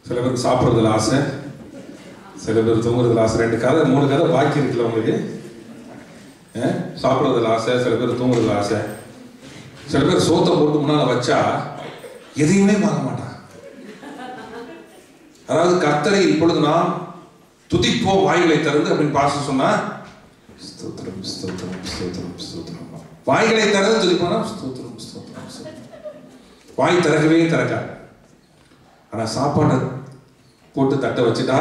சில பேருக்கு சாப்பிட்றதுல ஆசை, சில பேர் தூங்குறதுல ஆசை. 2 கதை 3 கதை பாக்கி இருக்குல்ல உங்களுக்கு. சாப்பிட்றதுல ஆசை, சில பேர் தூங்குறதுல ஆசை. சில பேர் சோத்தை போட்டு முன்னால் வச்சா எதையுமே பார்க்க மாட்டான். அதாவது கர்த்தரை இப்பொழுது நாம் துதிப்போம் வாய்களை திறந்து அப்படின்னு பாஸ்டர் சொன்னா ஸ்தோத்திரம் ஸ்தோத்திரம் ஸ்தோத்திரம் ஸ்தோத்திரம். வாய்களை திறந்து துதிப்போம்னா ஸ்தோத்திரம் ஸ்தோத்திரம் ஸ்தோத்திரம். வாய் திறக்கவே திறக்காது. ஆனா சாப்பாடை போட்டு தட்டை வச்சுட்டா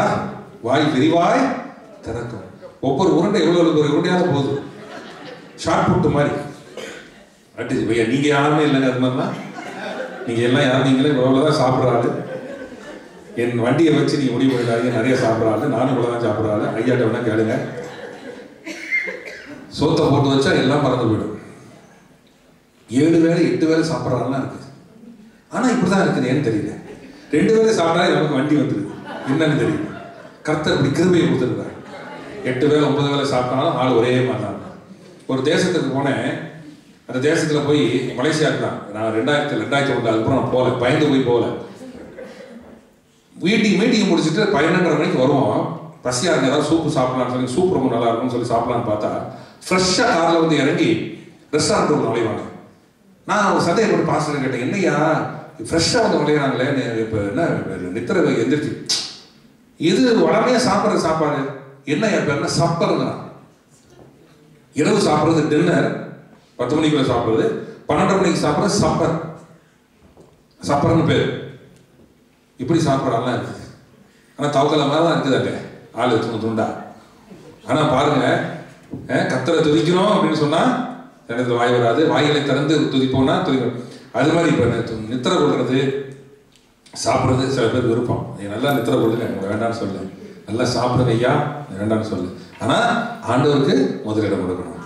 வாய் விரிவாய் திறக்கும். ஒவ்வொரு உருண்டை எவ்வளவு ஒரு உருண்டையாவது போதும். ஷார்ட் புட்டு மாதிரி அடிச்சு பையா. நீங்க யாருமே இல்லைங்க அது மாதிரிலாம். நீங்க எல்லாம் யாரும் நீங்களே இவ்வளவுதான் சாப்பிட்றாரு. என் வண்டியை வச்சு நீங்க முடிவு பண்ணிடாதீங்க. நிறைய சாப்பிட்றாரு, நானும் இவ்வளவுதான் சாப்பிட்றாரு. ஐயாட்ட வேணா கேளுங்க. சோத்தை போட்டு வச்சா எல்லாம் பறந்து போயிடும். 7 வேளை 8 வேளை சாப்பிட்றாருலாம் இருக்குது. ஆனா இப்படிதான் இருக்குது. ஏன்னு தெரியல. 2 வேளை சாப்பிட்டா நமக்கு வண்டி வந்துடுது. என்னன்னு தெரியல. கர்த்தர் இப்படி கிருபையை கொடுத்துருக்காரு. 8 வேளை 9 வேளை சாப்பிட்டாலும் ஆள் ஒரே மாதிரி தான். ஒரு தேசத்துக்கு போனேன். அந்த தேசத்துல போய் மலேசியாவுக்கு தான் நான் 2001 அதுக்கப்புறம் நான் போகல. பயந்து போய் போகல. மீட்டிங் முடிச்சுட்டு 11:30 மணிக்கு வருவோம். பசியா இருக்கு, ஏதாவது சூப்பு சாப்பிடலாம்னு சொல்லி, சூப் ரொம்ப நல்லா இருக்கும்னு சொல்லி சாப்பிடலான்னு பார்த்தா ஃப்ரெஷ்ஷாக காரில் வந்து இறங்கி ரெஸ்டாரண்ட் ஒரு நுழைவாங்க. நான் ஒரு சந்தேகப்பட்டு பாஸ்டர் கேட்டேன், என்னையா ஃப்ரெஷ்ஷாக வந்து நுழையிறாங்களே, இப்போ என்ன நித்திர எந்திரிச்சு இது உடனே சாப்பிட்ற சாப்பாடு என்ன பேர் என்ன சப்பருங்கிறான். இரவு சாப்பிட்றது டின்னர், 10 மணிக்குள்ள சாப்பிட்றது, 12 மணிக்கு சாப்பிட்றது சப்பர். சப்பர்னு பேர். இப்படி சாப்பிட்றாங்கலாம் இருக்குது. ஆனால் தவக்கலை மாதிரி தான் இருக்குது. அங்கே ஆள் வச்சு துண்டா. ஆனால் பாருங்க, கர்த்தரை துதிக்கிறோம் அப்படின்னு சொன்னா எனக்கு வாய் வராது. வாய்களை திறந்து துதிப்போம்னா துதிக்கணும். அது மாதிரி இப்போ நித்திரை கொள்றது சாப்பிட்றது சில பேர் விருப்பம். நீ நல்லா நித்திரை கொள்ளுங்க, வேண்டாம்னு சொல்லு. நல்லா சாப்பிடுங்க ஐயா, வேண்டாம்னு சொல்லு. ஆனால் ஆண்டவருக்கு முதலிடம் கொடுக்கணும்.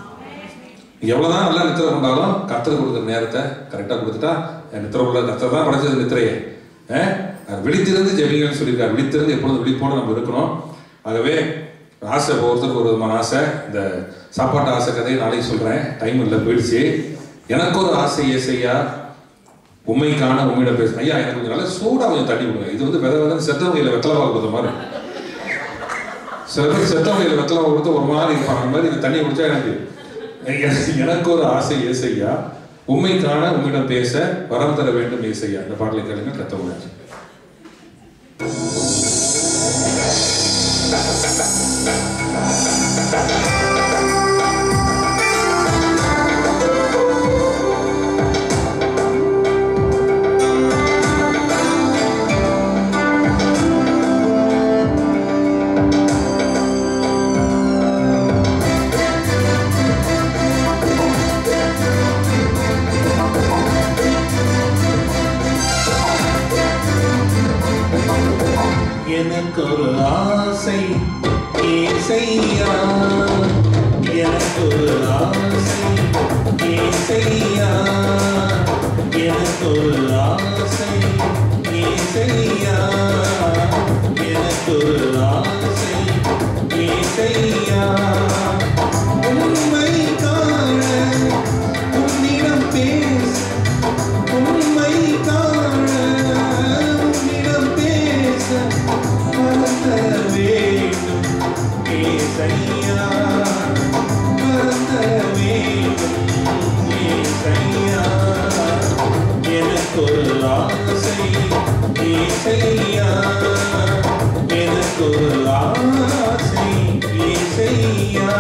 எவ்வளோதான் நல்லா நித்திரை கொண்டாலும் கர்த்தரை கொடுக்குற நேரத்தை கரெக்டாக கொடுத்துட்டா நித்திரை கொள்ள கர்த்தர் தான் படைச்சது நித்திரையை. விழித்திருந்து ஜெபிங்கன்னு சொல்லியிருக்காரு. விழித்திருந்து எப்பொழுதும் விழிப்போடு நம்ம இருக்கணும். ஆகவே ஆசை ஒருத்தருக்கு ஒரு விதமான ஆசை. இந்த சாப்பாட்டு ஆசை கதையை நாளைக்கு சொல்கிறேன். டைம் இல்லை, போயிடுச்சு. எனக்கு ஒரு ஆசை ஏசையா, உண்மைக்கான உண்மையிடம் பேச. ஐயா எனக்கு கொஞ்சம் நல்லா சூடாக கொஞ்சம் தண்ணி விடுங்க. இது வந்து வித செத்தவங்கையில் வெத்தலை கொடுத்த மாதிரி. சில பேர் செத்தவங்கையில் வெத்தலை கொடுத்து ஒரு மாதிரி இருப்பாங்க. அந்த மாதிரி இந்த தண்ணியை குடிச்சா எனக்கு ஒரு ஆசை ஏசையா, உண்மைக்கான உண்மையிடம் பேச வரம் தர வேண்டும் ஏசையா. இந்த பாடலை கேளுங்க. கத்தவுடன் எனக்கு ஒரு ஆசை ஏசையா, எனக்கு ஒரு ஆசை ஏசையா, எனக்கு ஒரு ஆசை ஏசையா, எனக்கு ஒரு ஆசை ஏசையா. உண்மை காண உன்னிடம் பேச, உண்மை காண உன்னிடம் பேச வேண்டும் ஏசையா, வேண்டும் ஏசையா. எனக்கு ஒரு ஆசை ஏசையா, எனக்கு ஒரு ஆசை ஏசையா.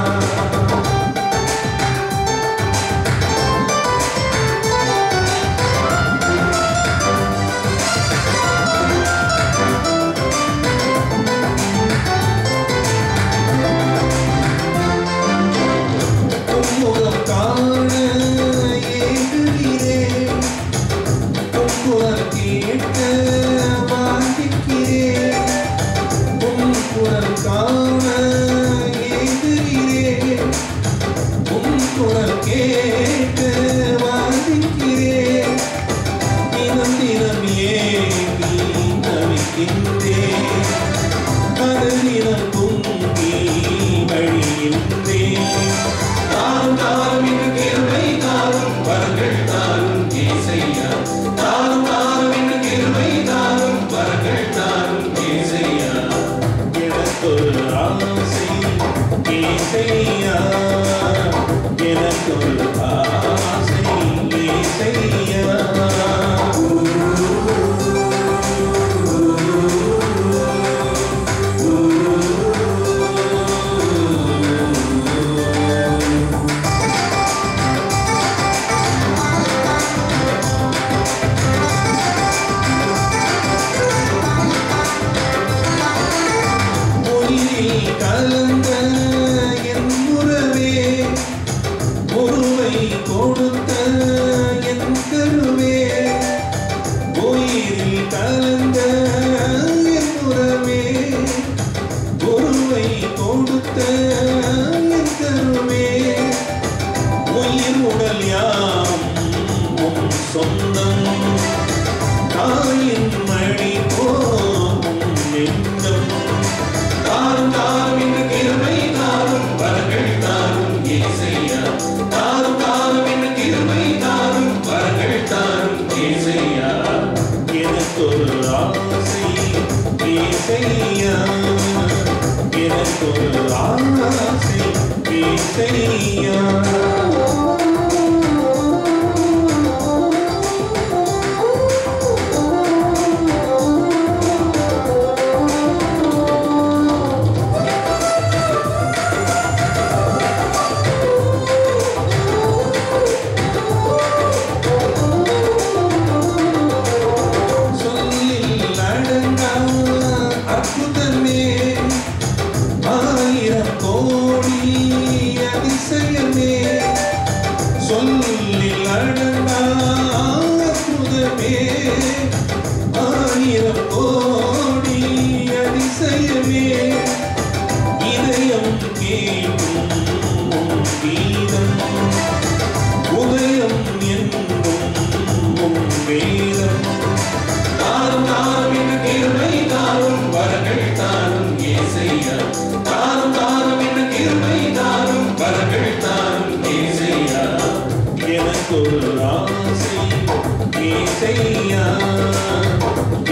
ஏசையா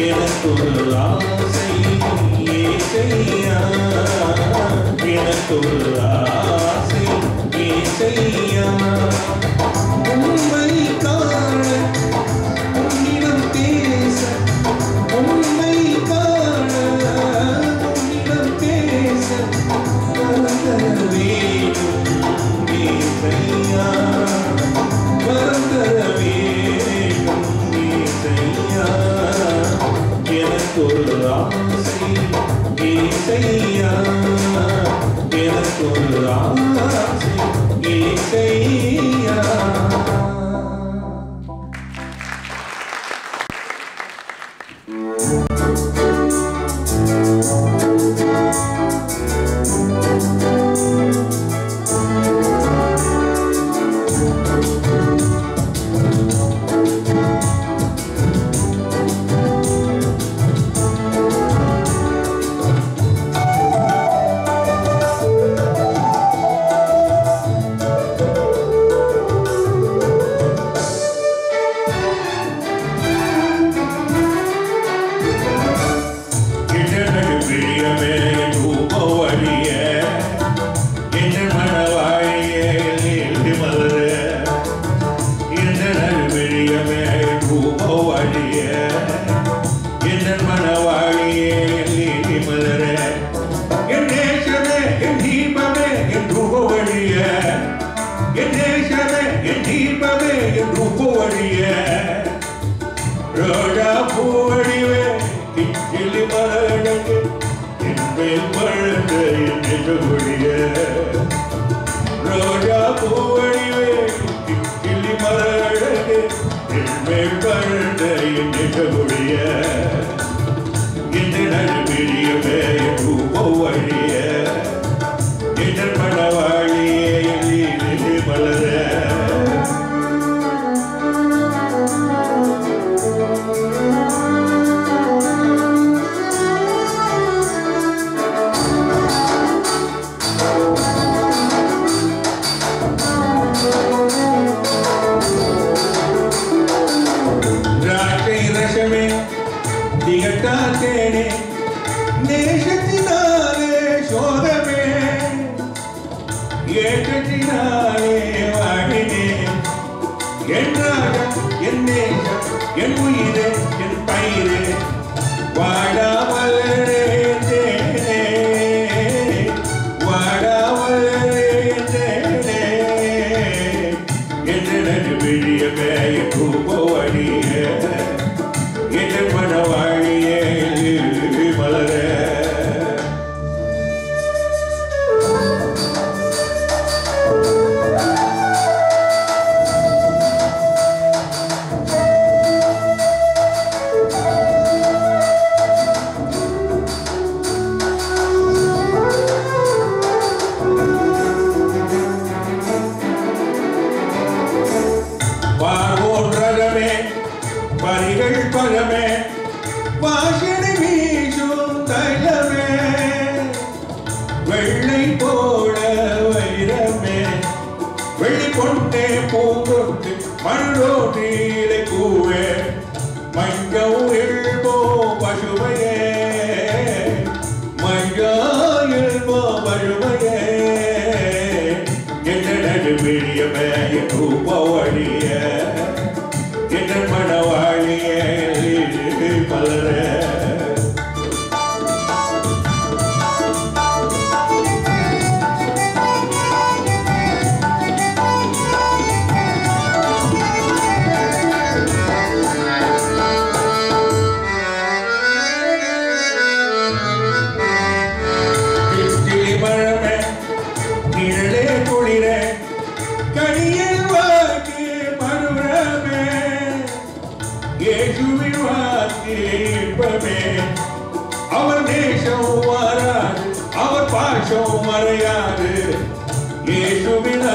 எனக்கொரு ஆசை ஏசையா எனக்கொரு ஆசை ஏசையா உம்மை காண உன்னிடம் பேச உம்மை காண உன்னிடம் பேச எனக்கொரு ஆசை ஏசையா எனக்கொரு ஆசை ஏசையா அவர் நேசம் மாறாது, அவர் பாசம் மறையாது. இயேசுவின்